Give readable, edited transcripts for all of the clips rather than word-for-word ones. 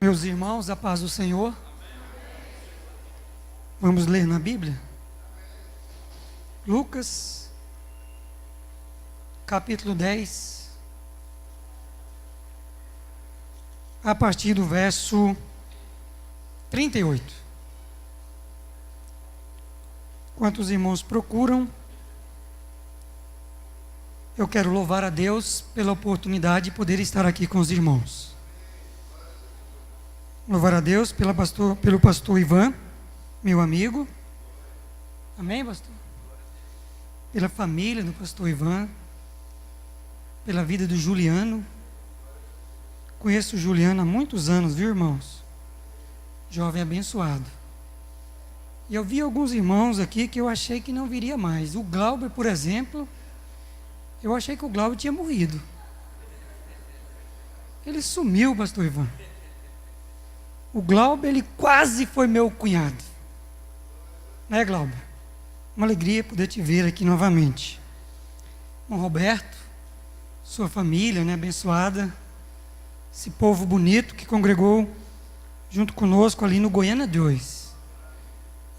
Meus irmãos, a paz do Senhor. Vamos ler na Bíblia? Lucas, capítulo 10, a partir do verso 38. Enquanto os irmãos procuram, eu quero louvar a Deus pela oportunidade de poder estar aqui com os irmãos. Louvar a Deus pelo pastor Ivan, meu amigo. Amém, pastor? Pela família do pastor Ivan, pela vida do Juliano. Conheço o Juliano há muitos anos, viu, irmãos? Jovem abençoado. E eu vi alguns irmãos aqui que eu achei que não viria mais. O Glauber, por exemplo, eu achei que o Glauber tinha morrido. Ele sumiu, pastor Ivan. O Glauber, ele quase foi meu cunhado. Né, Glauber? Uma alegria poder te ver aqui novamente. Bom, Roberto, sua família, né, abençoada, esse povo bonito que congregou junto conosco ali no Goiânia 2.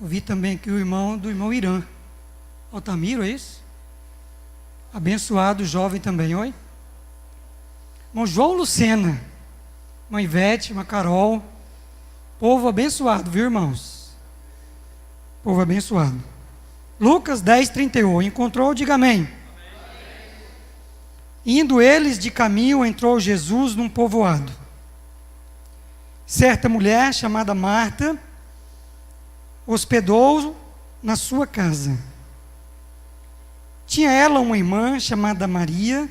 Eu vi também aqui o irmão do irmão Irã. Altamiro, é isso? Abençoado, jovem também, oi? Irmão João Lucena, irmã Ivete, irmã Carol. Povo abençoado, viu, irmãos? Povo abençoado. Lucas 10, 31. Encontrou, diga amém. Amém. Indo eles de caminho, entrou Jesus num povoado. Certa mulher, chamada Marta, hospedou-o na sua casa. Tinha ela uma irmã chamada Maria,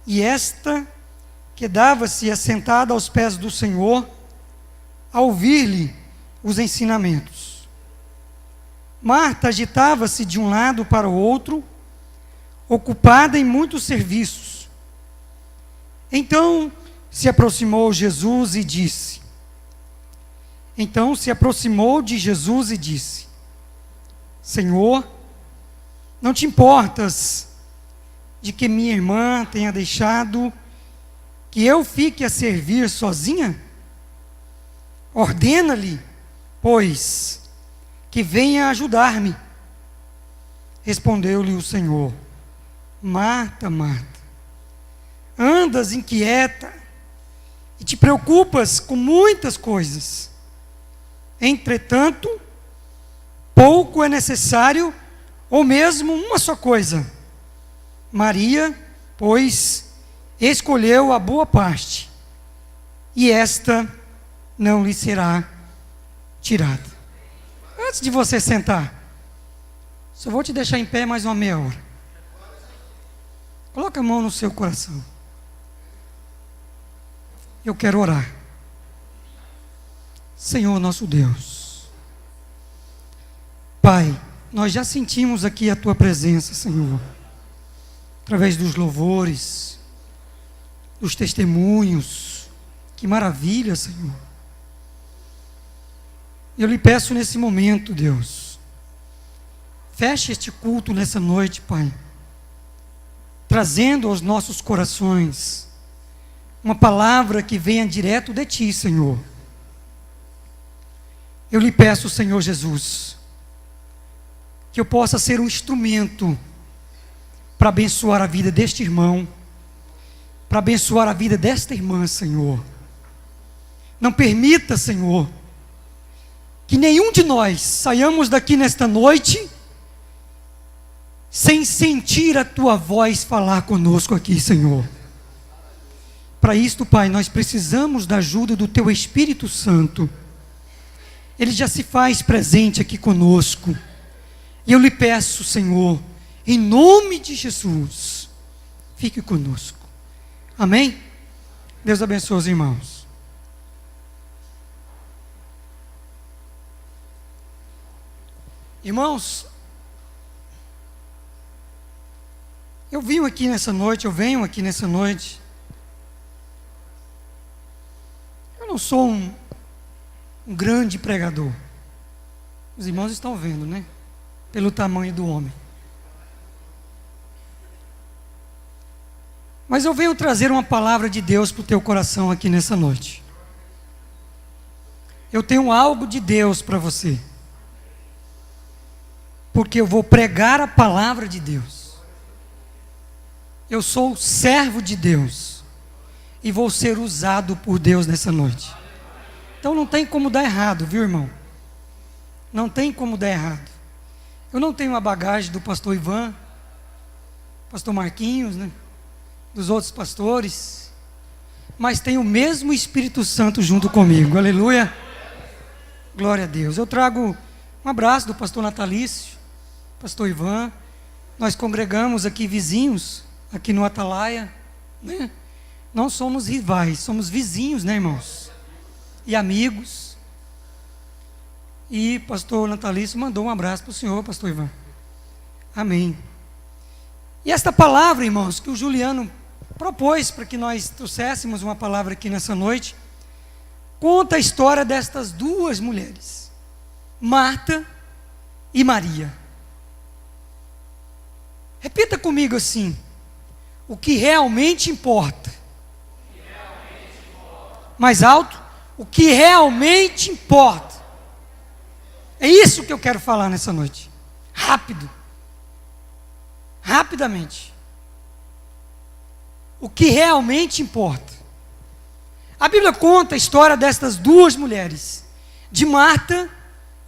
e esta quedava-se assentada aos pés do Senhor, a ouvir-lhe os ensinamentos. Marta agitava-se de um lado para o outro, ocupada em muitos serviços. Então se aproximou de Jesus e disse: Senhor, não te importas de que minha irmã tenha deixado que eu fique a servir sozinha? Ordena-lhe, pois, que venha ajudar-me. Respondeu-lhe o Senhor: Marta, Marta, andas inquieta e te preocupas com muitas coisas. Entretanto, pouco é necessário, ou mesmo uma só coisa. Maria, pois, escolheu a boa parte, e esta não lhe será tirada. Antes de você sentar, só vou te deixar em pé mais uma meia hora. Coloca a mão no seu coração. Eu quero orar. Senhor nosso Deus, Pai, nós já sentimos aqui a Tua presença, Senhor, através dos louvores, dos testemunhos. Que maravilha, Senhor. Eu lhe peço nesse momento, Deus, feche este culto nessa noite, Pai, trazendo aos nossos corações uma palavra que venha direto de Ti, Senhor. Eu lhe peço, Senhor Jesus, que eu possa ser um instrumento para abençoar a vida deste irmão, para abençoar a vida desta irmã, Senhor. Não permita, Senhor, que nenhum de nós saiamos daqui nesta noite sem sentir a Tua voz falar conosco aqui, Senhor. Para isto, Pai, nós precisamos da ajuda do Teu Espírito Santo. Ele já se faz presente aqui conosco. E eu lhe peço, Senhor, em nome de Jesus, fique conosco. Amém? Deus abençoe os irmãos. Irmãos, eu venho aqui nessa noite Eu não sou um grande pregador. Os irmãos estão vendo, né? Pelo tamanho do homem. Mas eu venho trazer uma palavra de Deus para o teu coração aqui nessa noite. Eu tenho algo de Deus para você. Porque eu vou pregar a palavra de Deus. Eu sou servo de Deus. E vou ser usado por Deus nessa noite. Então não tem como dar errado, viu, irmão? Não tem como dar errado. Eu não tenho a bagagem do pastor Ivan, pastor Marquinhos, né? Dos outros pastores. Mas tenho o mesmo Espírito Santo junto comigo. Aleluia. Glória a Deus. Eu trago um abraço do pastor Natalício, pastor Ivan. Nós congregamos aqui vizinhos, aqui no Atalaia, né? Não somos rivais, somos vizinhos, né, irmãos? E amigos. E pastor Natalício mandou um abraço para o senhor, pastor Ivan. Amém. E esta palavra, irmãos, que o Juliano propôs para que nós trouxéssemos uma palavra aqui nessa noite, conta a história destas duas mulheres, Marta e Maria. Repita comigo assim: o que realmente importa. Mais alto: o que realmente importa. É isso que eu quero falar nessa noite. Rápido. Rapidamente. O que realmente importa. A Bíblia conta a história destas duas mulheres, de Marta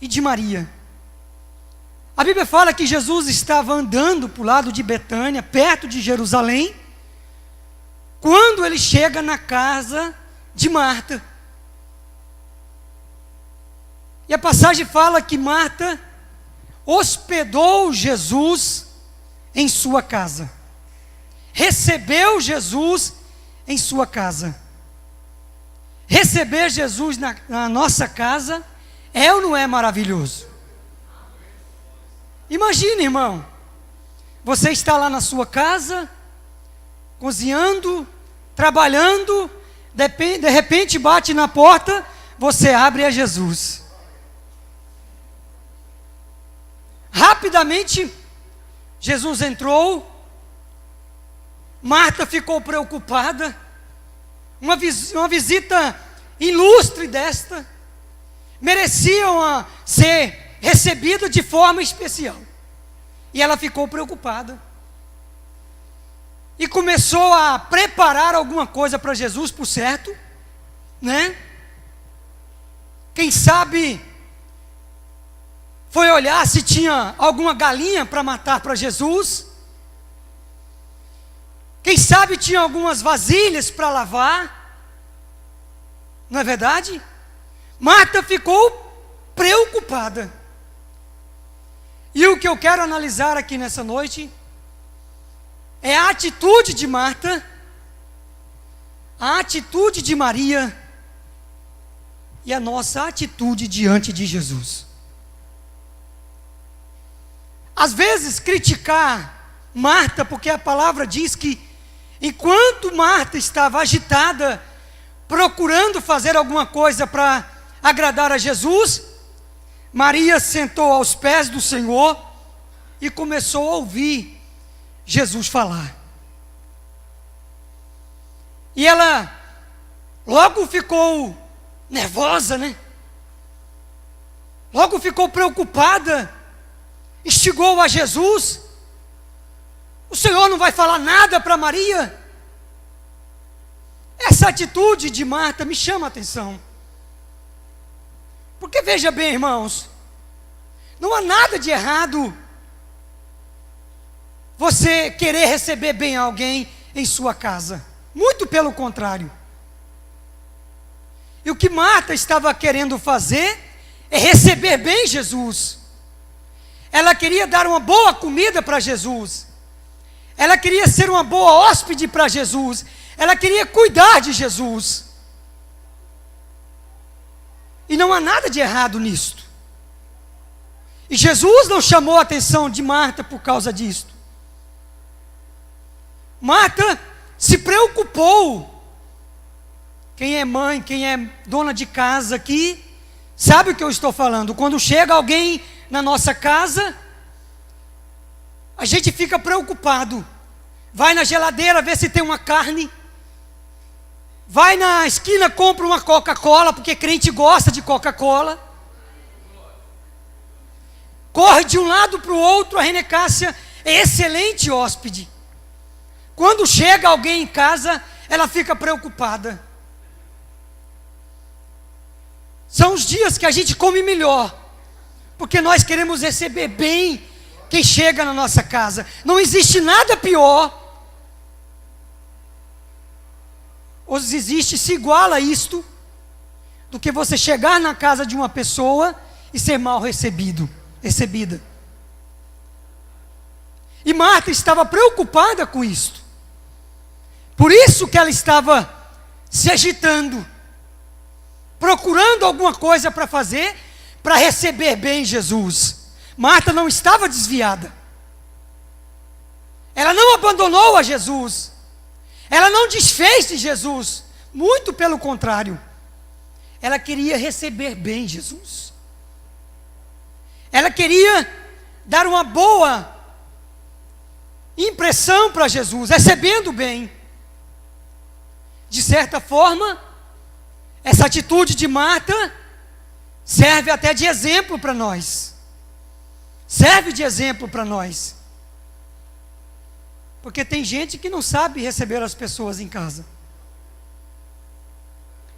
e de Maria. A Bíblia fala que Jesus estava andando para o lado de Betânia, perto de Jerusalém, quando ele chega na casa de Marta. E a passagem fala que Marta hospedou Jesus em sua casa. Recebeu Jesus em sua casa. Receber Jesus na nossa casa é ou não é maravilhoso? Imagine, irmão, você está lá na sua casa, cozinhando, trabalhando, de repente bate na porta, você abre e é Jesus. Rapidamente, Jesus entrou, Marta ficou preocupada, uma visita ilustre desta, merecia ser recebida de forma especial, e ela ficou preocupada, e começou a preparar alguma coisa para Jesus, por certo, né? Quem sabe foi olhar se tinha alguma galinha para matar para Jesus. Quem sabe tinha algumas vasilhas para lavar. Não é verdade? Marta ficou preocupada. E o que eu quero analisar aqui nessa noite é a atitude de Marta, a atitude de Maria e a nossa atitude diante de Jesus. Às vezes criticar Marta, porque a palavra diz que enquanto Marta estava agitada, procurando fazer alguma coisa para agradar a Jesus, Maria sentou aos pés do Senhor e começou a ouvir Jesus falar. E ela logo ficou nervosa, né? Logo ficou preocupada, instigou a Jesus. O Senhor não vai falar nada para Maria? Essa atitude de Marta me chama a atenção. Porque veja bem, irmãos, não há nada de errado você querer receber bem alguém em sua casa. Muito pelo contrário. E o que Marta estava querendo fazer é receber bem Jesus. Ela queria dar uma boa comida para Jesus. Ela queria ser uma boa hóspede para Jesus. Ela queria cuidar de Jesus. E não há nada de errado nisto. E Jesus não chamou a atenção de Marta por causa disto. Marta se preocupou, Quem é mãe, quem é dona de casa aqui, sabe o que eu estou falando. Quando chega alguém na nossa casa, a gente fica preocupado. Vai na geladeira ver se tem uma carne. Vai na esquina, compra uma Coca-Cola, porque crente gosta de Coca-Cola. Corre de um lado para o outro. A René Cássia é excelente hóspede. Quando chega alguém em casa, ela fica preocupada. São os dias que a gente come melhor, porque nós queremos receber bem quem chega na nossa casa. Não existe nada pior, ou existe, se iguala a isto, do que você chegar na casa de uma pessoa e ser mal recebida. E Marta estava preocupada com isto. Por isso que ela estava se agitando, procurando alguma coisa para fazer, para receber bem Jesus. Marta não estava desviada. Ela não abandonou a Jesus. Ela não desfez de Jesus. Muito pelo contrário. Ela queria receber bem Jesus. Ela queria dar uma boa impressão para Jesus, recebendo bem. De certa forma, essa atitude de Marta serve até de exemplo para nós. Serve de exemplo para nós. Porque tem gente que não sabe receber as pessoas em casa.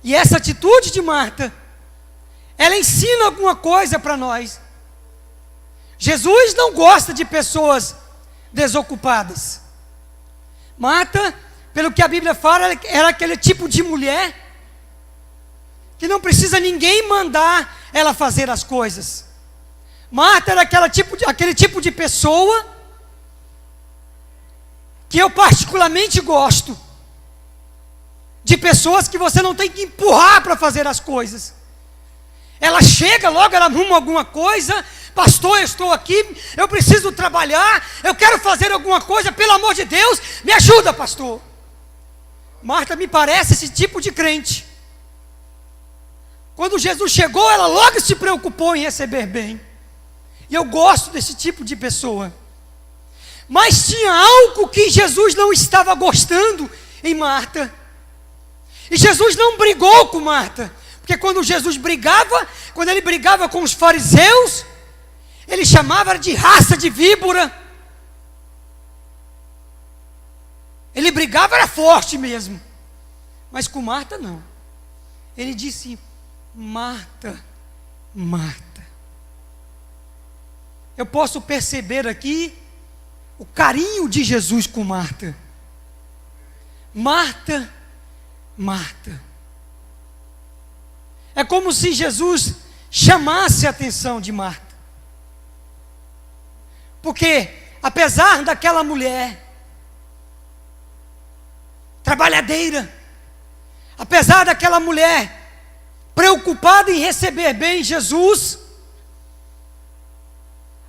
E essa atitude de Marta, ela ensina alguma coisa para nós. Jesus não gosta de pessoas desocupadas. Marta, pelo que a Bíblia fala, era aquele tipo de mulher que não precisa ninguém mandar ela fazer as coisas. Marta era aquele tipo de pessoa que eu particularmente gosto. De pessoas que você não tem que empurrar para fazer as coisas. Ela chega logo, ela arruma alguma coisa. Pastor, eu estou aqui, eu preciso trabalhar, eu quero fazer alguma coisa, pelo amor de Deus, me ajuda, pastor. Marta me parece esse tipo de crente. Quando Jesus chegou, ela logo se preocupou em receber bem. E eu gosto desse tipo de pessoa. Mas tinha algo que Jesus não estava gostando em Marta. E Jesus não brigou com Marta. Porque quando Jesus brigava, quando ele brigava com os fariseus, ele chamava de raça de víbora. Ele brigava, era forte mesmo. Mas com Marta não. Ele disse: Marta, Marta. Eu posso perceber aqui o carinho de Jesus com Marta. Marta, Marta. É como se Jesus chamasse a atenção de Marta. Porque, apesar daquela mulher trabalhadeira, apesar daquela mulher preocupada em receber bem Jesus,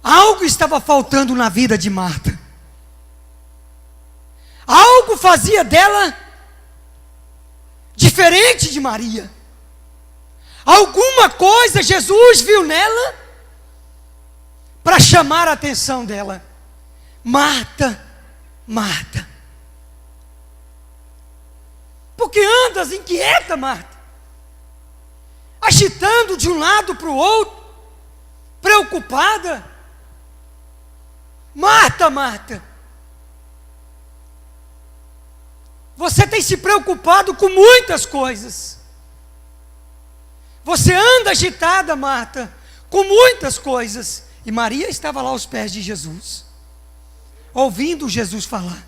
algo estava faltando na vida de Marta. Algo fazia dela diferente de Maria. Alguma coisa Jesus viu nela para chamar a atenção dela. Marta, Marta. Porque andas inquieta, Marta, agitando de um lado para o outro, preocupada. Marta, Marta, você tem se preocupado com muitas coisas. Você anda agitada, Marta, com muitas coisas. E Maria estava lá aos pés de Jesus, ouvindo Jesus falar.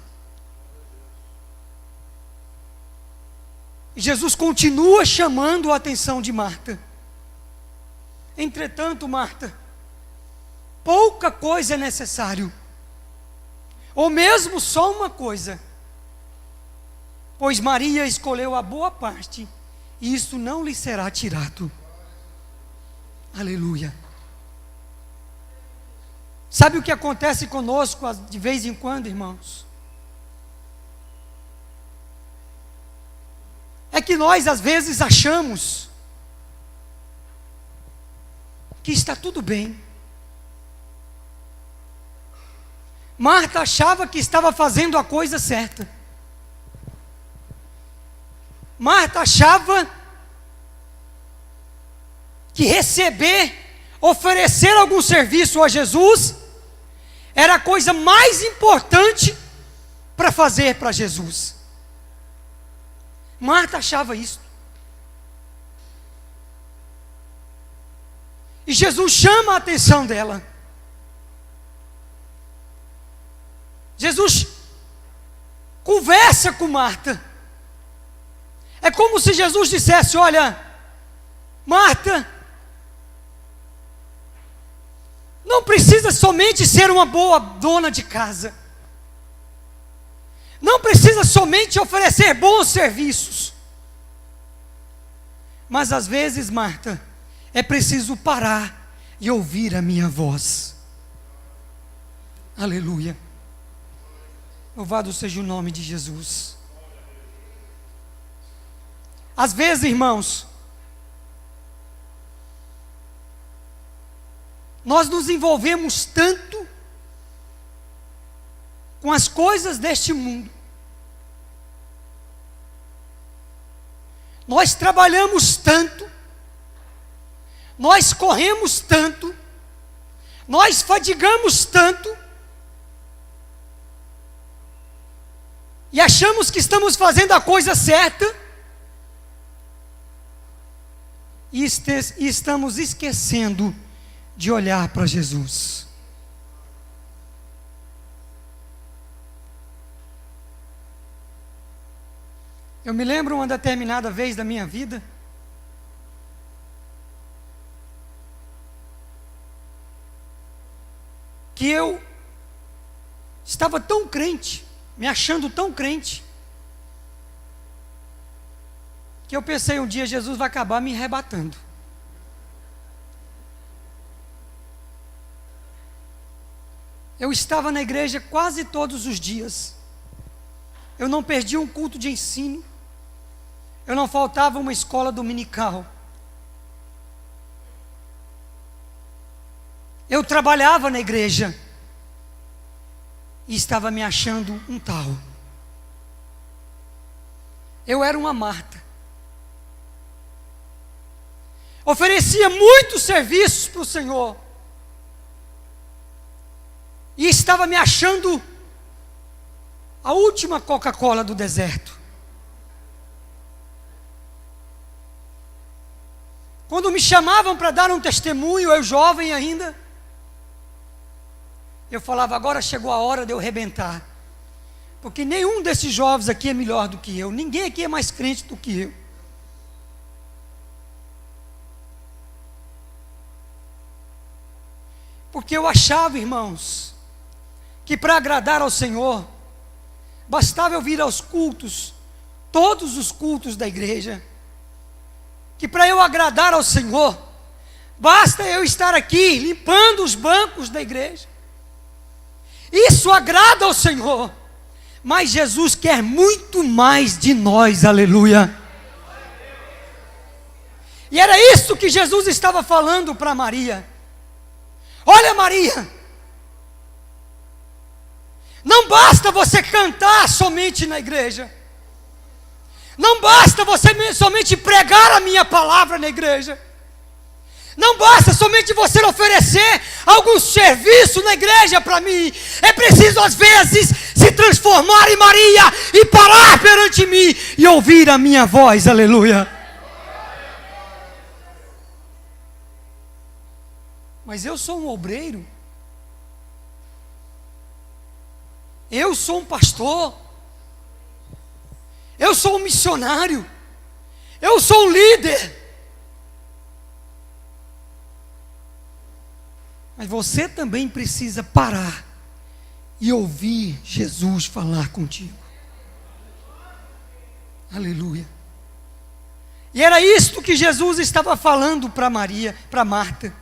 E Jesus continua chamando a atenção de Marta. Entretanto, Marta, pouca coisa é necessário, ou mesmo só uma coisa, pois Maria escolheu a boa parte, e isso não lhe será tirado. Aleluia. Sabe o que acontece conosco de vez em quando, irmãos? É que nós às vezes achamos que está tudo bem. Marta achava que estava fazendo a coisa certa. Marta achava que oferecer algum serviço a Jesus, era a coisa mais importante para fazer para Jesus. Marta achava isso. E Jesus chama a atenção dela. Jesus conversa com Marta. É como se Jesus dissesse: olha, Marta, não precisa somente ser uma boa dona de casa. Não precisa somente oferecer bons serviços. Mas às vezes, Marta, é preciso parar e ouvir a minha voz. Aleluia. Louvado seja o nome de Jesus. Às vezes, irmãos, nós nos envolvemos tanto com as coisas deste mundo. Nós trabalhamos tanto, nós corremos tanto, nós fadigamos tanto, e achamos que estamos fazendo a coisa certa, e estamos esquecendo de olhar para Jesus. Eu me lembro uma determinada vez da minha vida, que eu estava tão crente, me achando tão crente, que eu pensei um dia: Jesus vai acabar me arrebatando. Eu estava na igreja quase todos os dias. Eu não perdi um culto de ensino. Eu não faltava uma escola dominical. Eu trabalhava na igreja e estava me achando um tal. Eu era uma Marta. Oferecia muitos serviços para o Senhor. E estava me achando a última Coca-Cola do deserto. Quando me chamavam para dar um testemunho, eu jovem ainda, eu falava: agora chegou a hora de eu arrebentar. Porque nenhum desses jovens aqui é melhor do que eu. Ninguém aqui é mais crente do que eu. Porque eu achava, irmãos, que para agradar ao Senhor, bastava eu vir aos cultos, todos os cultos da igreja, que para eu agradar ao Senhor, basta eu estar aqui limpando os bancos da igreja. Isso agrada ao Senhor, mas Jesus quer muito mais de nós, aleluia. E era isso que Jesus estava falando para Maria. Olha, Maria, não basta você cantar somente na igreja. Não basta você somente pregar a minha palavra na igreja. Não basta somente você oferecer algum serviço na igreja para mim. É preciso às vezes se transformar em Maria e parar perante mim e ouvir a minha voz, aleluia. Mas eu sou um obreiro. Eu sou um pastor. Eu sou um missionário. Eu sou um líder. Mas você também precisa parar e ouvir Jesus falar contigo. Aleluia. E era isto que Jesus estava falando para Maria, para Marta.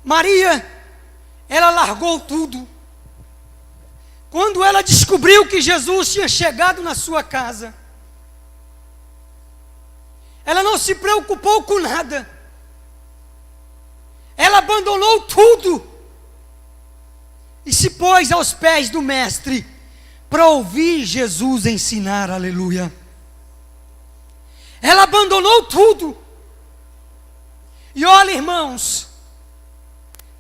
Maria, ela largou tudo. Quando ela descobriu que Jesus tinha chegado na sua casa, ela não se preocupou com nada. Ela abandonou tudo e se pôs aos pés do Mestre para ouvir Jesus ensinar, aleluia. Ela abandonou tudo. E olha, irmãos,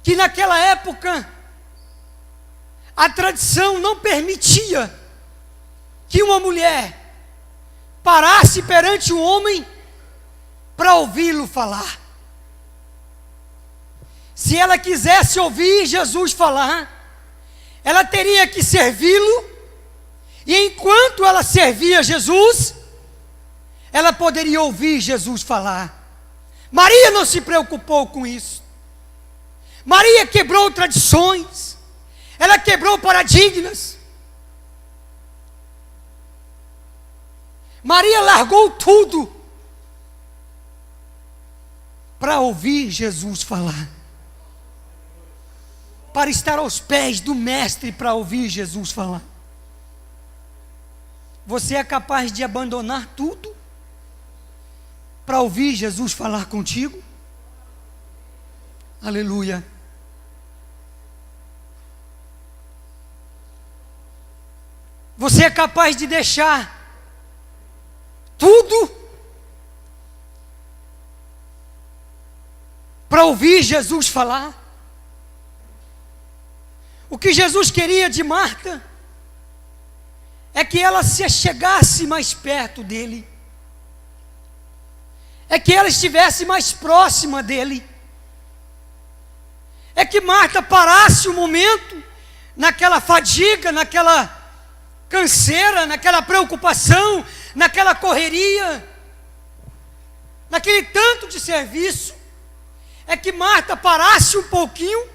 que naquela época a tradição não permitia que uma mulher parasse perante um homem para ouvi-lo falar. Se ela quisesse ouvir Jesus falar, ela teria que servi-lo, e enquanto ela servia Jesus, ela poderia ouvir Jesus falar. Maria não se preocupou com isso. Maria quebrou tradições, ela quebrou paradigmas. Maria largou tudo para ouvir Jesus falar, para estar aos pés do Mestre para ouvir Jesus falar. Você é capaz de abandonar tudo para ouvir Jesus falar contigo? Aleluia. Você é capaz de deixar tudo para ouvir Jesus falar? O que Jesus queria de Marta é que ela se chegasse mais perto dele, é que ela estivesse mais próxima dele, é que Marta parasse um momento naquela fadiga, naquela canseira, naquela preocupação, naquela correria, naquele tanto de serviço, é que Marta parasse um pouquinho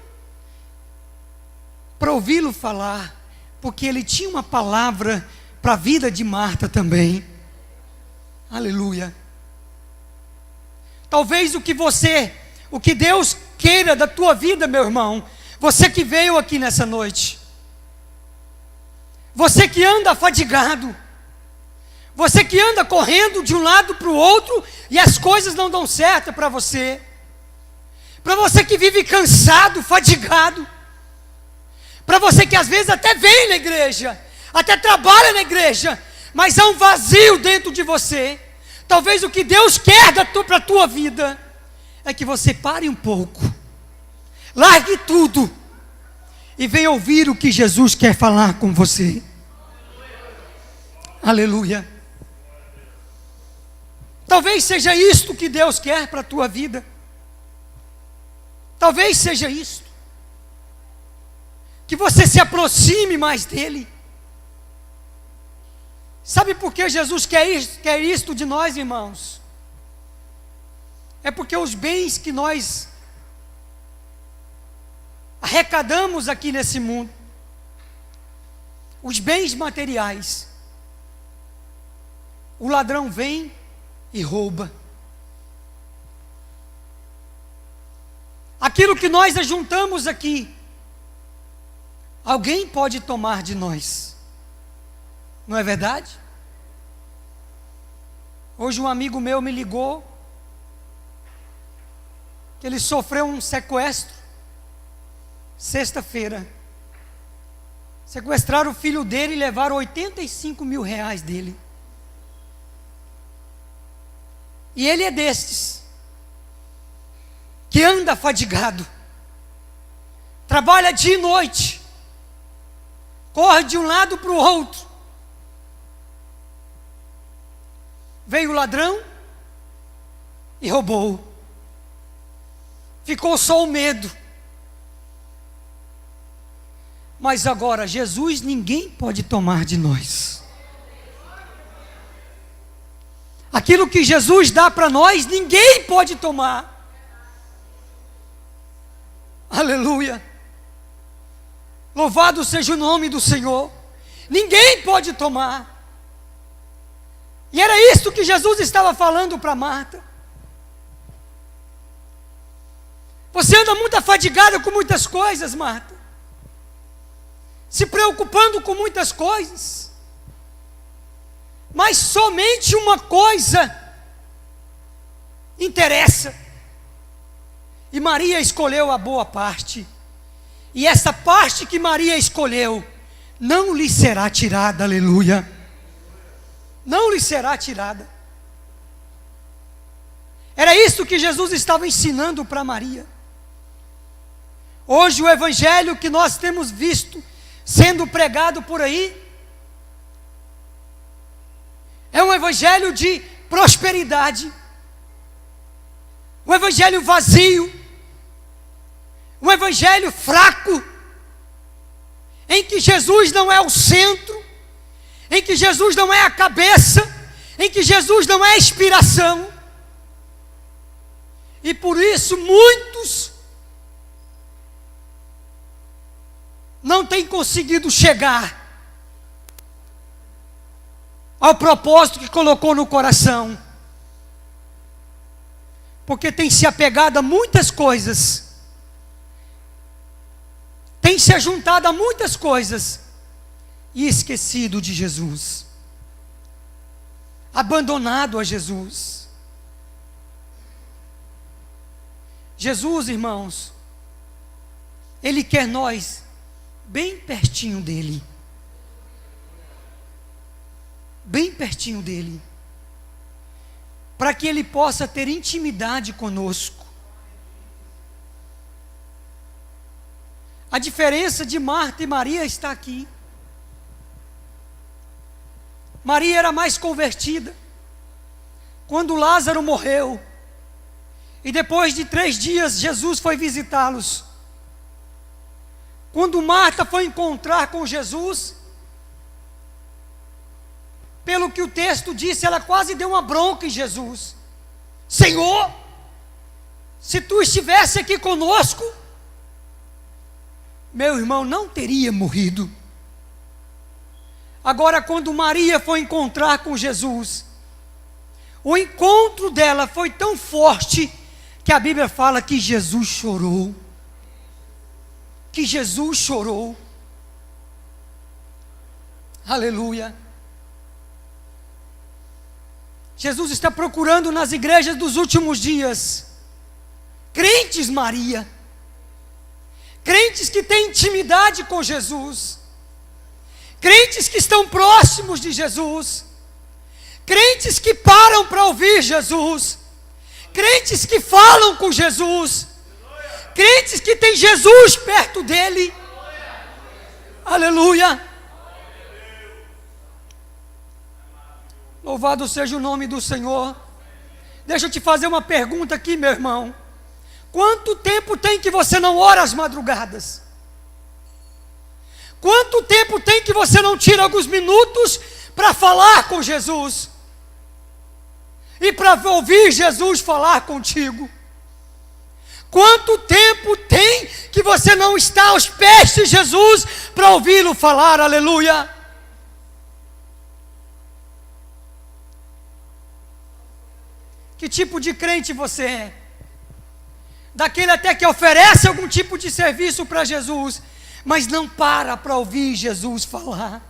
para ouvi-lo falar, porque ele tinha uma palavra para a vida de Marta também. Aleluia. Talvez o que Deus queira da tua vida, meu irmão, você que veio aqui nessa noite, você que anda fadigado, você que anda correndo de um lado para o outro e as coisas não dão certo para você que vive cansado, fadigado, para você que às vezes até vem na igreja, até trabalha na igreja, mas há um vazio dentro de você. Talvez o que Deus quer para a tua vida é que você pare um pouco, largue tudo e venha ouvir o que Jesus quer falar com você. Aleluia. Talvez seja isto que Deus quer para a tua vida. Talvez seja isto. Que você se aproxime mais dele. Sabe por que Jesus quer isto de nós, irmãos? É porque os bens que nós arrecadamos aqui nesse mundo, os bens materiais, o ladrão vem e rouba. Aquilo que nós ajuntamos aqui, alguém pode tomar de nós. Não é verdade? Hoje um amigo meu me ligou que ele sofreu um sequestro. Sexta-feira. Sequestraram o filho dele e levaram 85 mil reais dele. E ele é destes que anda fadigado, trabalha dia e noite, corre de um lado para o outro. Veio o ladrão e roubou. Ficou só o medo. Mas agora, Jesus ninguém pode tomar de nós. Aquilo que Jesus dá para nós, ninguém pode tomar. Aleluia. Louvado seja o nome do Senhor. Ninguém pode tomar. E era isso que Jesus estava falando para Marta. Você anda muito afadigada com muitas coisas, Marta, se preocupando com muitas coisas, mas somente uma coisa interessa. E Maria escolheu a boa parte. E essa parte que Maria escolheu não lhe será tirada, aleluia. Não lhe será tirada. Era isso que Jesus estava ensinando para Maria. Hoje o evangelho que nós temos visto sendo pregado por aí é um evangelho de prosperidade, um evangelho vazio, um evangelho fraco, em que Jesus não é o centro, em que Jesus não é a cabeça, em que Jesus não é a inspiração. E por isso muitos não têm conseguido chegar ao propósito que colocou no coração, porque tem se apegado a muitas coisas, tem se ajuntado a muitas coisas e esquecido de Jesus, abandonado a Jesus. Jesus, irmãos, Ele quer nós bem pertinho dEle. Bem pertinho dEle. Para que Ele possa ter intimidade conosco. A diferença de Marta e Maria está aqui. Maria era mais convertida. Quando Lázaro morreu, e depois de 3 dias Jesus foi visitá-los. Quando Marta foi encontrar com Jesus, pelo que o texto disse, ela quase deu uma bronca em Jesus. Senhor, se tu estivesse aqui conosco, meu irmão não teria morrido. Agora, quando Maria foi encontrar com Jesus, o encontro dela foi tão forte, que a Bíblia fala que Jesus chorou. Que Jesus chorou. Aleluia. Jesus está procurando nas igrejas dos últimos dias crentes, Maria, crentes que têm intimidade com Jesus, crentes que estão próximos de Jesus, crentes que param para ouvir Jesus, crentes que falam com Jesus, crentes que têm Jesus perto dele. Aleluia. Louvado seja o nome do Senhor. Deixa eu te fazer uma pergunta aqui, meu irmão. Quanto tempo tem que você não ora às madrugadas? Quanto tempo tem que você não tira alguns minutos para falar com Jesus? E para ouvir Jesus falar contigo? Quanto tempo tem que você não está aos pés de Jesus para ouvi-lo falar? Aleluia. Que tipo de crente você é? Daquele até que oferece algum tipo de serviço para Jesus, mas não para ouvir Jesus falar.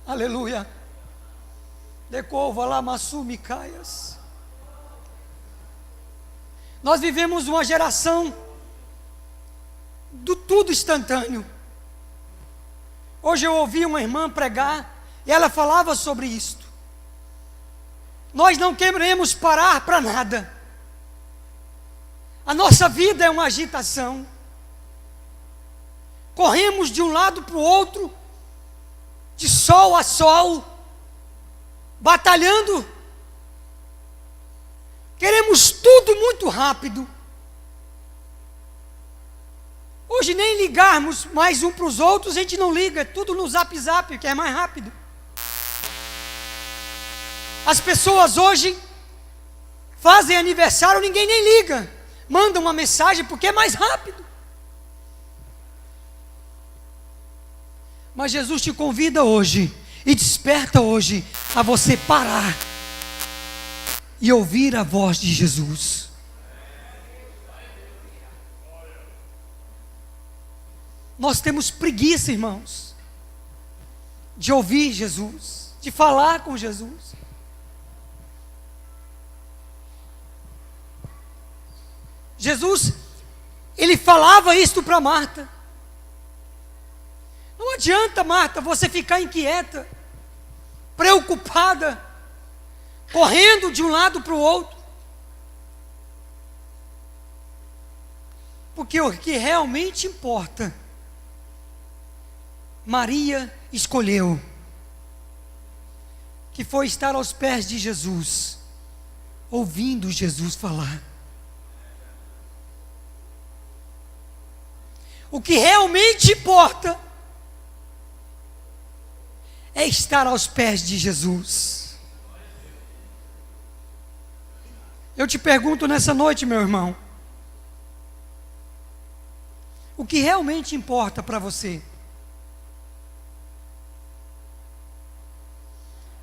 Aleluia. Decova lá, Massumi Caias. Nós vivemos uma geração do tudo instantâneo. Hoje eu ouvi uma irmã pregar e ela falava sobre isto. Nós não queremos parar para nada. A nossa vida é uma agitação. Corremos de um lado para o outro, de sol a sol, batalhando. Queremos tudo muito rápido. Hoje nem ligarmos mais um para os outros, a gente não liga, é tudo no zap, que é mais rápido. As pessoas hoje fazem aniversário, ninguém nem liga. Manda uma mensagem porque é mais rápido. Mas Jesus te convida hoje e desperta hoje a você parar e ouvir a voz de Jesus. Nós temos preguiça, irmãos, de ouvir Jesus, de falar com Jesus. Jesus, ele falava isto para Marta. Não adianta, Marta, você ficar inquieta, preocupada, correndo de um lado para o outro. Porque o que realmente importa, Maria escolheu, que foi estar aos pés de Jesus, ouvindo Jesus falar. O que realmente importa é estar aos pés de Jesus. Eu te pergunto nessa noite, meu irmão, o que realmente importa para você?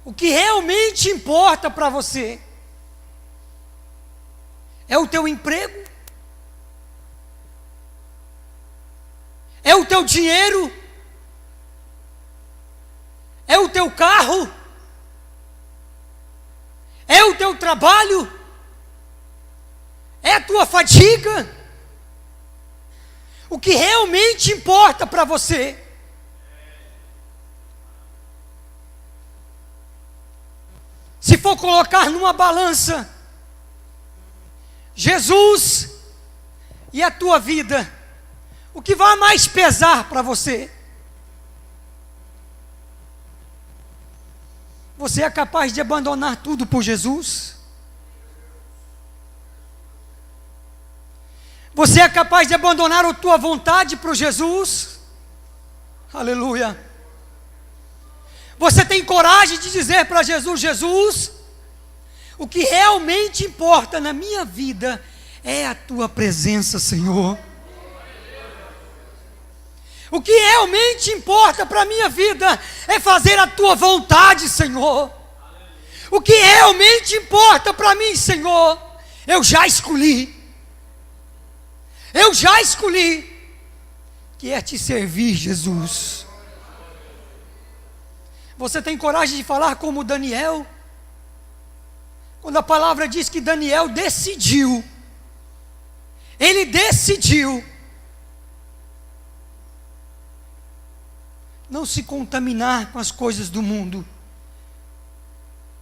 O que realmente importa para você é o teu emprego? É o teu dinheiro? É o teu carro? É o teu trabalho? É a tua fadiga? O que realmente importa para você? Se for colocar numa balança, Jesus e a tua vida, o que vai mais pesar para você? Você é capaz de abandonar tudo por Jesus? Você é capaz de abandonar a tua vontade para Jesus? Aleluia. Você tem coragem de dizer para Jesus: Jesus, o que realmente importa na minha vida é a tua presença, Senhor. O que realmente importa para a minha vida é fazer a tua vontade, Senhor. O que realmente importa para mim, Senhor, eu já escolhi. Eu já escolhi, que é te servir, Jesus. Você tem coragem de falar como Daniel? Quando a palavra diz que Daniel decidiu, ele decidiu não se contaminar com as coisas do mundo,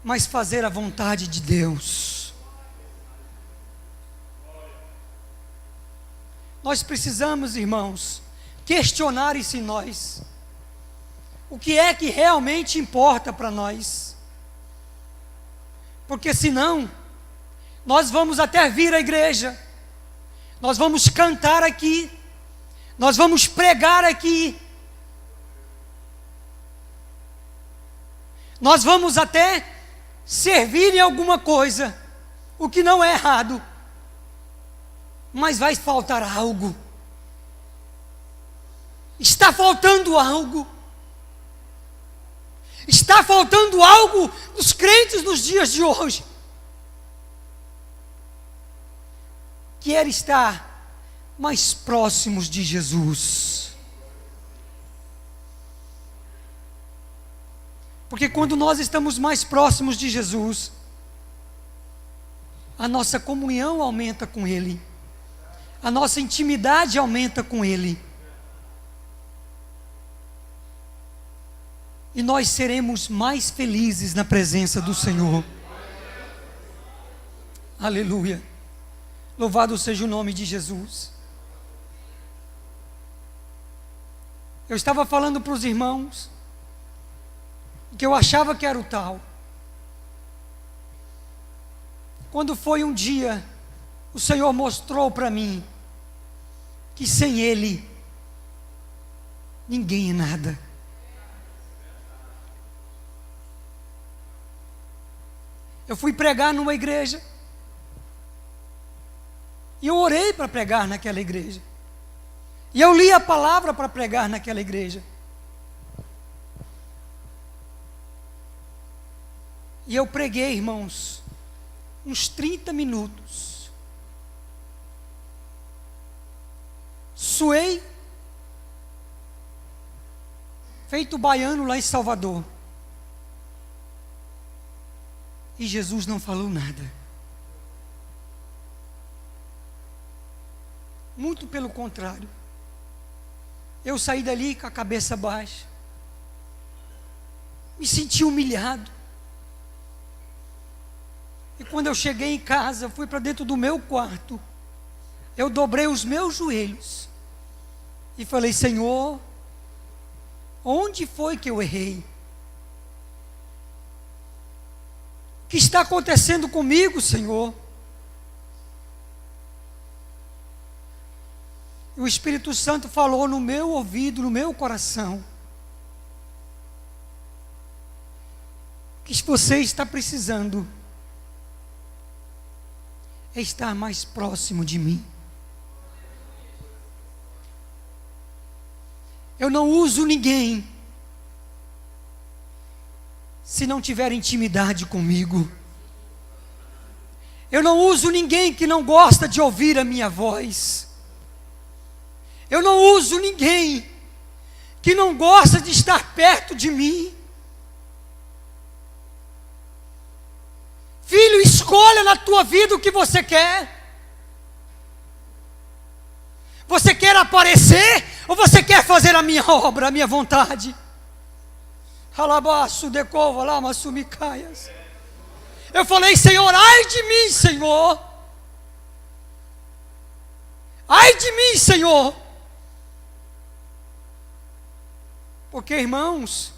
mas fazer a vontade de Deus. Nós precisamos, irmãos, questionar isso em nós. O que é que realmente importa para nós? Porque senão, nós vamos até vir à igreja, nós vamos cantar aqui, nós vamos pregar aqui, nós vamos até servir em alguma coisa, o que não é errado, mas vai faltar algo. Está faltando algo. Está faltando algo dos crentes nos dias de hoje. Que era estar mais próximos de Jesus. Porque quando nós estamos mais próximos de Jesus, a nossa comunhão aumenta com Ele, a nossa intimidade aumenta com Ele, e nós seremos mais felizes na presença do Senhor. Aleluia. Louvado seja o nome de Jesus. Eu estava falando para os irmãos que eu achava que era o tal. Quando foi um dia, o Senhor mostrou para mim que sem Ele, ninguém é nada. Eu fui pregar numa igreja, e eu orei para pregar naquela igreja, e eu li a palavra para pregar naquela igreja, e eu preguei, irmãos, uns 30 minutos, suei, feito baiano lá em Salvador, e Jesus não falou nada. Muito pelo contrário. Eu saí dali com a cabeça baixa. Me senti humilhado. E quando eu cheguei em casa, fui para dentro do meu quarto. Eu dobrei os meus joelhos. E falei: Senhor, onde foi que eu errei? O que está acontecendo comigo, Senhor? E o Espírito Santo falou no meu ouvido, no meu coração: o que você está precisando é estar mais próximo de mim. Eu não uso ninguém se não tiver intimidade comigo. Eu não uso ninguém que não gosta de ouvir a minha voz. Eu não uso ninguém que não gosta de estar perto de mim. Filho, escolha na tua vida o que você quer. Você quer aparecer ou você quer fazer a minha obra, a minha vontade? Alabaço, decova lá, massumicaias. Eu falei: Senhor, ai de mim, Senhor. Ai de mim, Senhor. Porque, irmãos,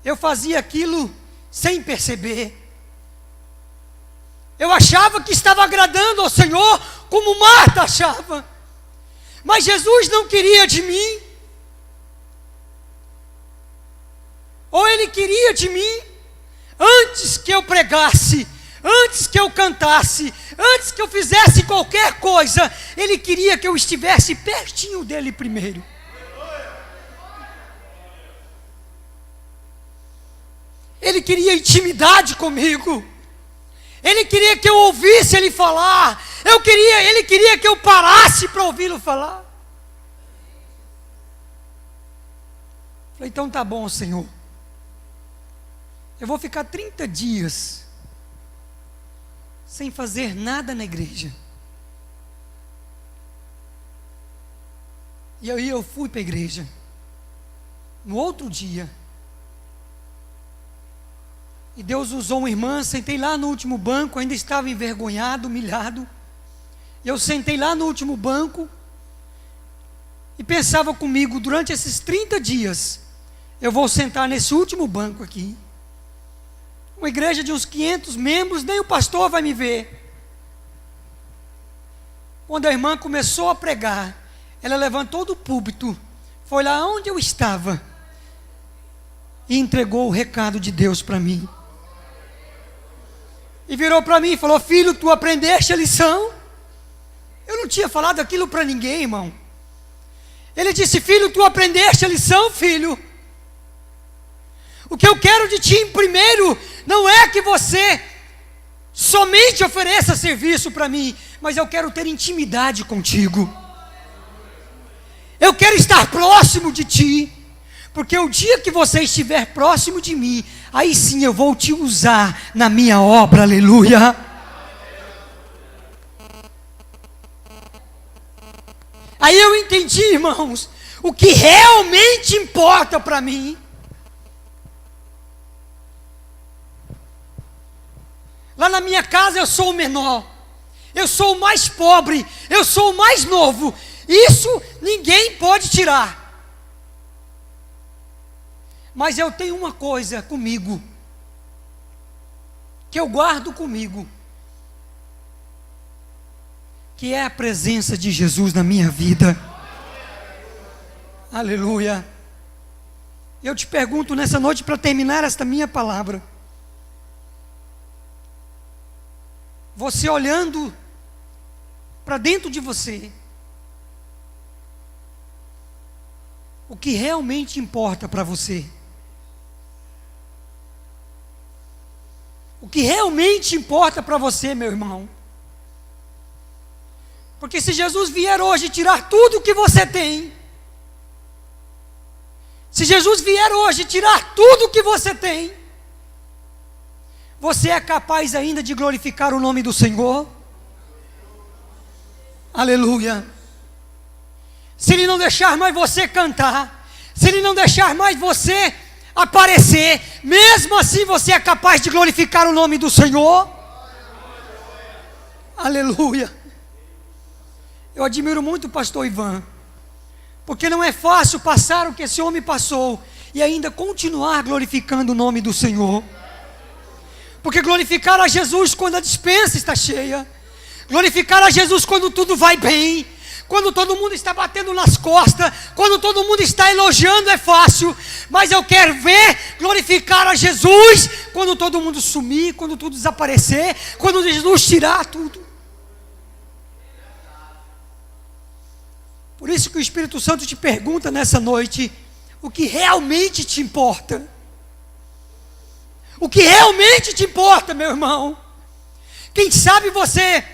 eu fazia aquilo sem perceber. Eu achava que estava agradando ao Senhor, como Marta achava. Mas Jesus não queria de mim. Ou Ele queria de mim, antes que eu pregasse, antes que eu cantasse, antes que eu fizesse qualquer coisa, Ele queria que eu estivesse pertinho dEle primeiro. Ele queria intimidade comigo. Ele queria que eu ouvisse Ele falar. Ele queria que eu parasse para ouvi-lo falar. Falei: então tá bom, Senhor. Eu vou ficar 30 dias sem fazer nada na igreja. E aí eu fui para a igreja. No outro dia, e Deus usou uma irmã. Sentei lá no último banco, ainda estava envergonhado, humilhado. E eu sentei lá no último banco e pensava comigo: durante esses 30 dias, eu vou sentar nesse último banco aqui. Uma igreja de uns 500 membros, nem o pastor vai me ver. Quando a irmã começou a pregar, ela levantou do púlpito, foi lá onde eu estava e entregou o recado de Deus para mim. E virou para mim e falou: filho, tu aprendeste a lição? Eu não tinha falado aquilo para ninguém, irmão. Ele disse: filho, tu aprendeste a lição, filho? O que eu quero de ti, primeiro, não é que você somente ofereça serviço para mim, mas eu quero ter intimidade contigo. Eu quero estar próximo de ti, porque o dia que você estiver próximo de mim, aí sim eu vou te usar na minha obra, aleluia. Aí eu entendi, irmãos, o que realmente importa para mim. Lá na minha casa eu sou o menor, eu sou o mais pobre, eu sou o mais novo. Isso ninguém pode tirar. Mas eu tenho uma coisa comigo, que eu guardo comigo, que é a presença de Jesus na minha vida. Aleluia. Eu te pergunto nessa noite, para terminar esta minha palavra, você olhando para dentro de você, o que realmente importa para você? O que realmente importa para você, meu irmão? Porque se Jesus vier hoje tirar tudo o que você tem, se Jesus vier hoje tirar tudo o que você tem, você é capaz ainda de glorificar o nome do Senhor? Aleluia. se Ele não deixar mais você cantar, se Ele não deixar mais você aparecer, mesmo assim você é capaz de glorificar o nome do Senhor. Aleluia. Eu admiro muito o pastor Ivan, porque não é fácil passar o que esse homem passou e ainda continuar glorificando o nome do Senhor. Porque glorificar a Jesus quando a despensa está cheia, glorificar a Jesus quando tudo vai bem, quando todo mundo está batendo nas costas, quando todo mundo está elogiando, é fácil. Mas eu quero ver glorificar a Jesus quando todo mundo sumir, quando tudo desaparecer, quando Jesus tirar tudo. Por isso que o Espírito Santo te pergunta nessa noite, o que realmente te importa? O que realmente te importa, meu irmão? Quem sabe você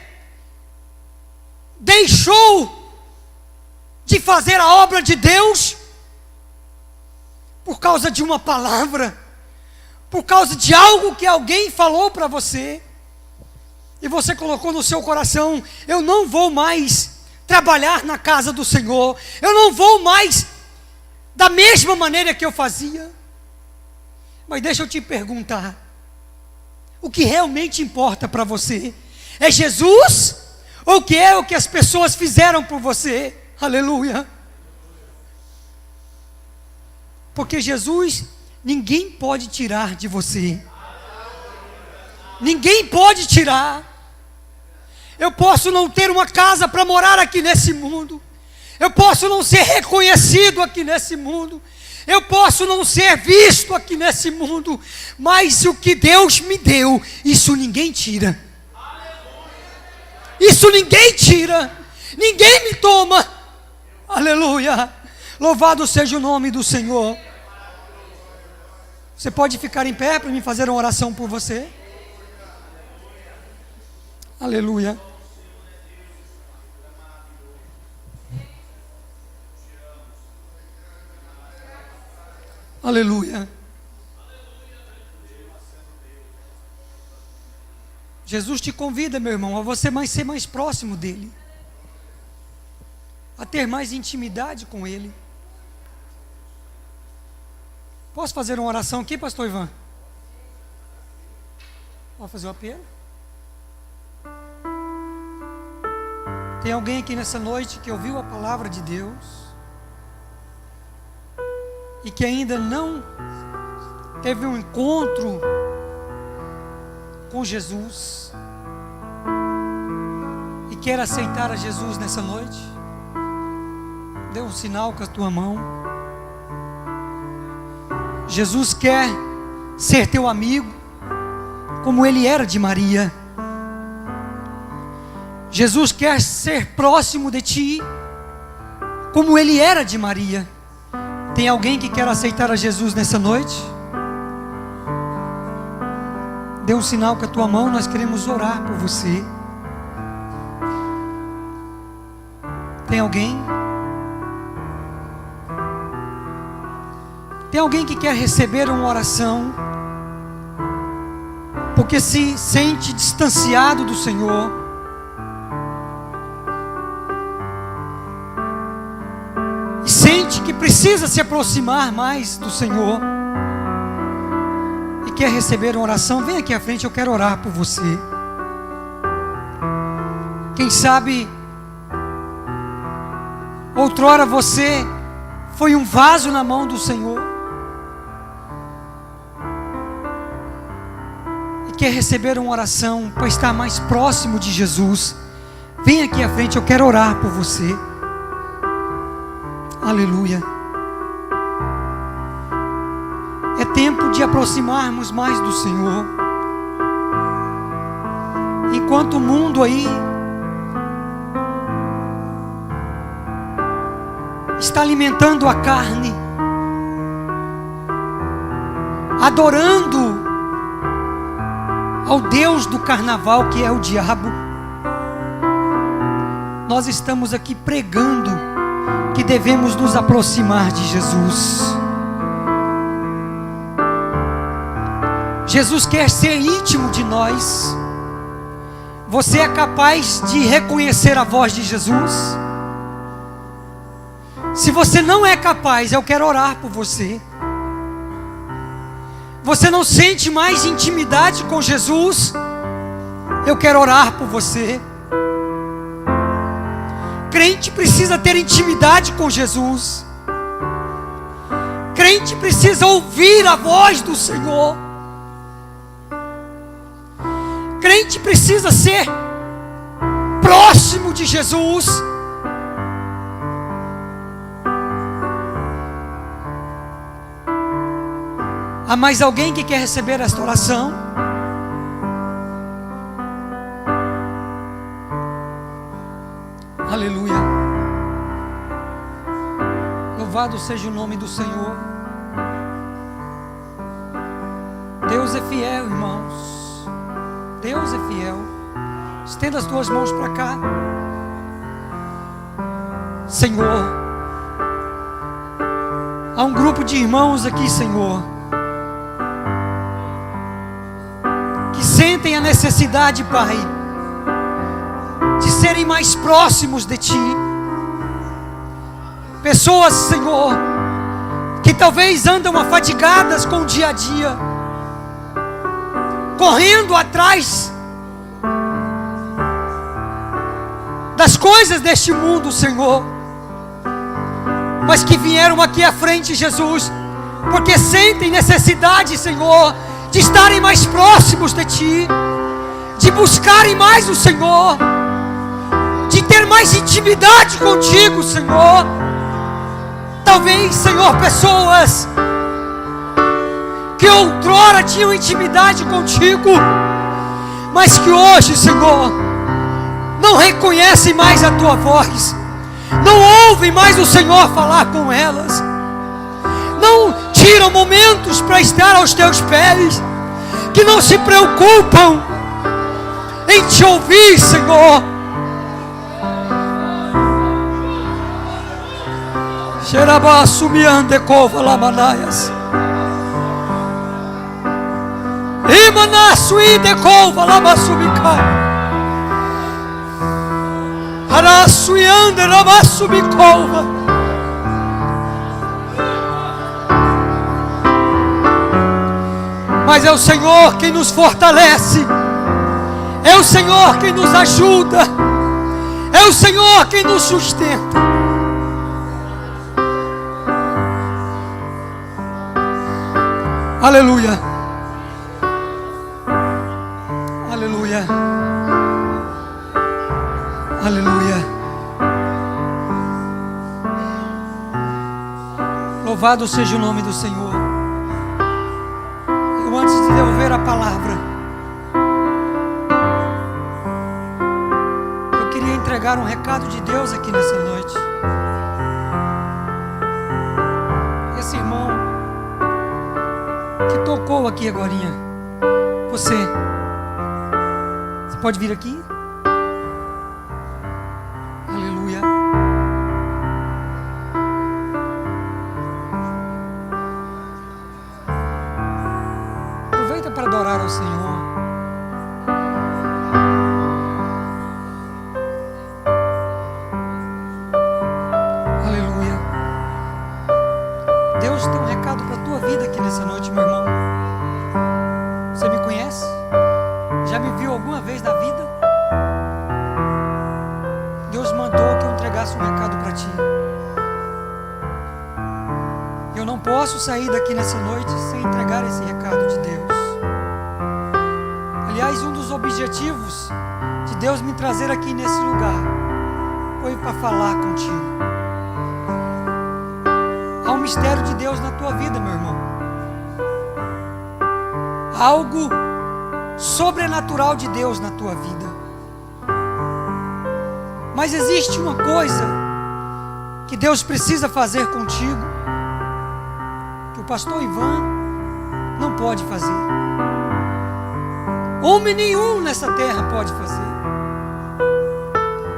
deixou de fazer a obra de Deus por causa de uma palavra, por causa de algo que alguém falou para você, e você colocou no seu coração: eu não vou mais trabalhar na casa do Senhor, eu não vou mais da mesma maneira que eu fazia. Mas deixa eu te perguntar, o que realmente importa para você? É Jesus? Ou que é o que as pessoas fizeram por você? Aleluia. Porque Jesus, ninguém pode tirar de você. Ninguém pode tirar. Eu posso não ter uma casa para morar aqui nesse mundo. Eu posso não ser reconhecido aqui nesse mundo. Eu posso não ser visto aqui nesse mundo. Mas o que Deus me deu, isso ninguém tira. Isso ninguém tira. Ninguém me toma. Aleluia. Louvado seja o nome do Senhor. Você pode ficar em pé para me fazer uma oração por você? Aleluia. Aleluia. Jesus te convida, meu irmão, a você ser mais próximo dele, a ter mais intimidade com ele. Posso fazer uma oração aqui, pastor Ivan? Pode fazer um apelo? Tem alguém aqui nessa noite que ouviu a palavra de Deus e que ainda não teve um encontro com Jesus e quer aceitar a Jesus nessa noite? Dê um sinal com a tua mão. Jesus quer ser teu amigo, como ele era de Maria. Jesus quer ser próximo de ti, como ele era de Maria. Tem alguém que quer aceitar a Jesus nessa noite? Dê um sinal com a tua mão, nós queremos orar por você. Tem alguém? Tem alguém que quer receber uma oração, porque se sente distanciado do Senhor? E sente que precisa se aproximar mais do Senhor? E quer receber uma oração? Vem aqui à frente, eu quero orar por você. Quem sabe outrora você foi um vaso na mão do Senhor e quer receber uma oração para estar mais próximo de Jesus. Vem aqui à frente, eu quero orar por você. Aleluia. É tempo de aproximarmos mais do Senhor. Enquanto o mundo aí está alimentando a carne, adorando ao Deus do carnaval, que é o diabo, nós estamos aqui pregando que devemos nos aproximar de Jesus. Jesus quer ser íntimo de nós. Você é capaz de reconhecer a voz de Jesus? Se você não é capaz, eu quero orar por você. Você não sente mais intimidade com Jesus? Eu quero orar por você. Crente precisa ter intimidade com Jesus. Crente precisa ouvir a voz do Senhor. Crente precisa ser próximo de Jesus. Há mais alguém que quer receber esta oração? Aleluia. Louvado seja o nome do Senhor. Deus é fiel, irmãos. Deus é fiel. Estenda as tuas mãos para cá. Senhor, há um grupo de irmãos aqui, Senhor, que sentem a necessidade, Pai, de serem mais próximos de Ti. Pessoas, Senhor, que talvez andam afadigadas com o dia a dia, correndo atrás das coisas deste mundo, Senhor, mas que vieram aqui à frente, Jesus, porque sentem necessidade, Senhor, de estarem mais próximos de Ti, de buscarem mais o Senhor, de ter mais intimidade contigo, Senhor. Talvez, Senhor, pessoas que outrora tinham intimidade contigo, mas que hoje, Senhor, não reconhecem mais a Tua voz, não ouvem mais o Senhor falar com elas, não tiram momentos para estar aos Teus pés, que não se preocupam em Te ouvir, Senhor. Xerabaçumiande cova lamanaias, Imanassuide cova lamassumica, Arassuiande ramassumicova. Mas é o Senhor quem nos fortalece, é o Senhor quem nos ajuda, é o Senhor quem nos sustenta. Aleluia, aleluia, aleluia. Louvado seja o nome do Senhor. Eu, antes de devolver a palavra, eu queria entregar um recado de Deus aqui nessa noite. Esse irmão que tocou aqui agorinha, você pode vir aqui? Aleluia. Aproveita para adorar ao Senhor. Aleluia. Deus tem um recado para a tua vida aqui nessa noite, meu irmão. Você me conhece? Já me viu alguma vez na vida? Deus mandou que eu entregasse um recado para ti. Eu não posso sair daqui nessa noite sem entregar esse recado de Deus. Aliás, um dos objetivos de Deus me trazer aqui nesse lugar foi para falar contigo. Há um mistério de Deus na tua vida, meu irmão. Algo sobrenatural de Deus na tua vida. Mas existe uma coisa que Deus precisa fazer contigo, que o pastor Ivan não pode fazer. Homem nenhum nessa terra pode fazer.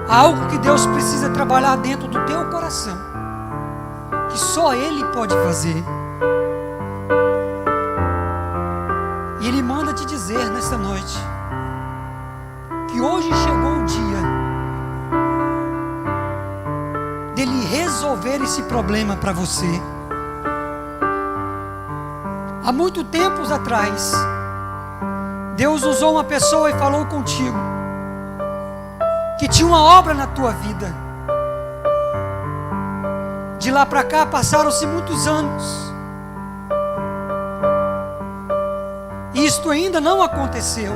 Há algo que Deus precisa trabalhar dentro do teu coração, que só Ele pode fazer. E Ele manda te dizer nesta noite que hoje chegou o dia dele resolver esse problema para você. Há muito tempos atrás, Deus usou uma pessoa e falou contigo que tinha uma obra na tua vida. De lá para cá passaram-se muitos anos. Isto ainda não aconteceu.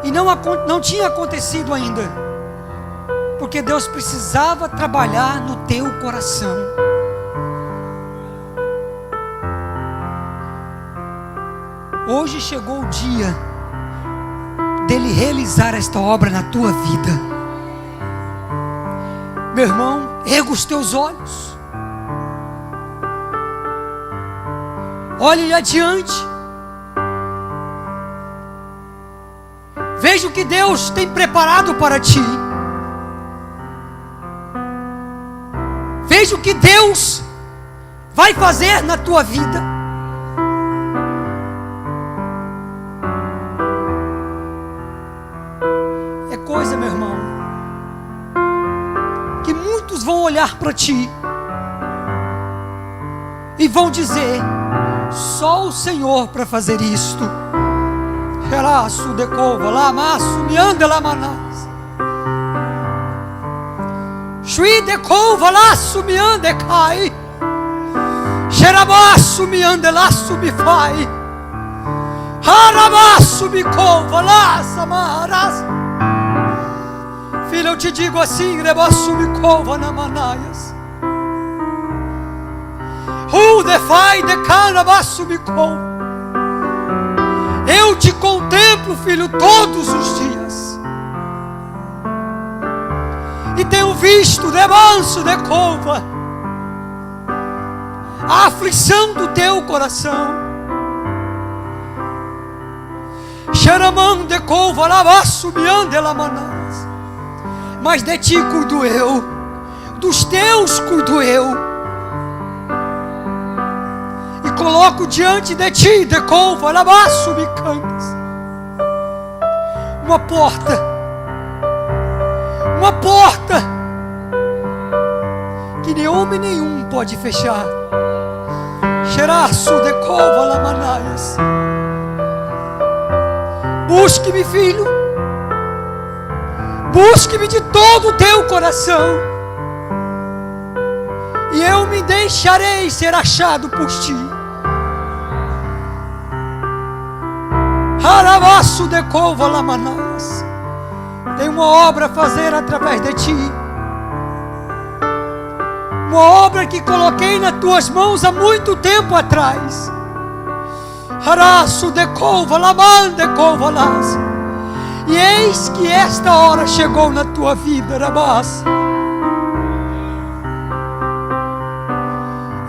E não tinha acontecido ainda. Porque Deus precisava trabalhar no teu coração. Hoje chegou o dia dele realizar esta obra na tua vida. Meu irmão, erga os teus olhos. Olhe adiante. Veja o que Deus tem preparado para ti. Veja o que Deus vai fazer na tua vida. É coisa, meu irmão, que muitos vão olhar para ti e vão dizer: só o Senhor para fazer isto. Xeraço de cova, lamaço, me anda lá manás. Xui de cova, laço, me anda cai. Xerabaço, me anda, laço, me fai. Harabaço, me cova, laça, maras. Filho, eu te digo assim: rebaço, me cova na manaias. De fai, de canabaço, me cova. Eu te contemplo, filho, todos os dias. E tenho visto, de manso, de cova, a aflição do teu coração. Xeramão de cova, lavaço, me ande lamanás. Mas de ti cuido eu, dos teus cuido eu. Coloco diante de ti, de couva, lavaço, me cantas. Uma porta que nem homem nenhum pode fechar. Xeraço de couva, lamanaias. Busque-me, filho, busque-me de todo o teu coração, e eu me deixarei ser achado por ti. Haravaço de cova lamanás. Tem uma obra a fazer através de ti. Uma obra que coloquei nas tuas mãos há muito tempo atrás. Haraço de cova laman de cova las. E eis que esta hora chegou na tua vida, Rabás.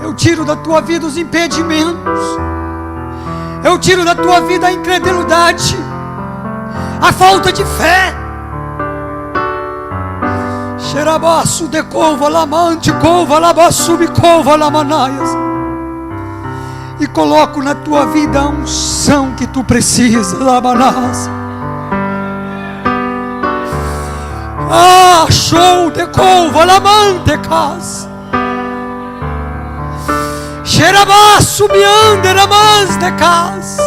Eu tiro da tua vida os impedimentos. Eu tiro da tua vida a incredulidade, a falta de fé. Xerabaço de cova, lamante cova, labaçu me cova, lamanaias. E coloco na tua vida a unção que tu precisas, lamanás. Ah, show de cova, lamante casa. Xerabaço me anda na mãos de casa.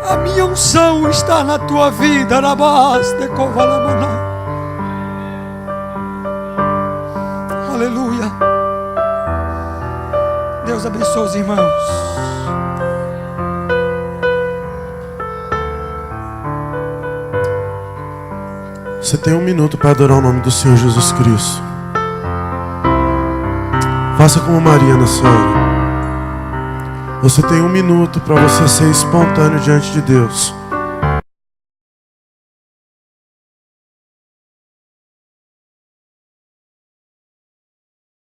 A minha unção está na tua vida, na base de Covalamaná. Aleluia. Deus abençoe os irmãos. Você tem 1 minuto para adorar o nome do Senhor Jesus Cristo. Faça como Maria nessa hora. Você tem 1 minuto para você ser espontâneo diante de Deus.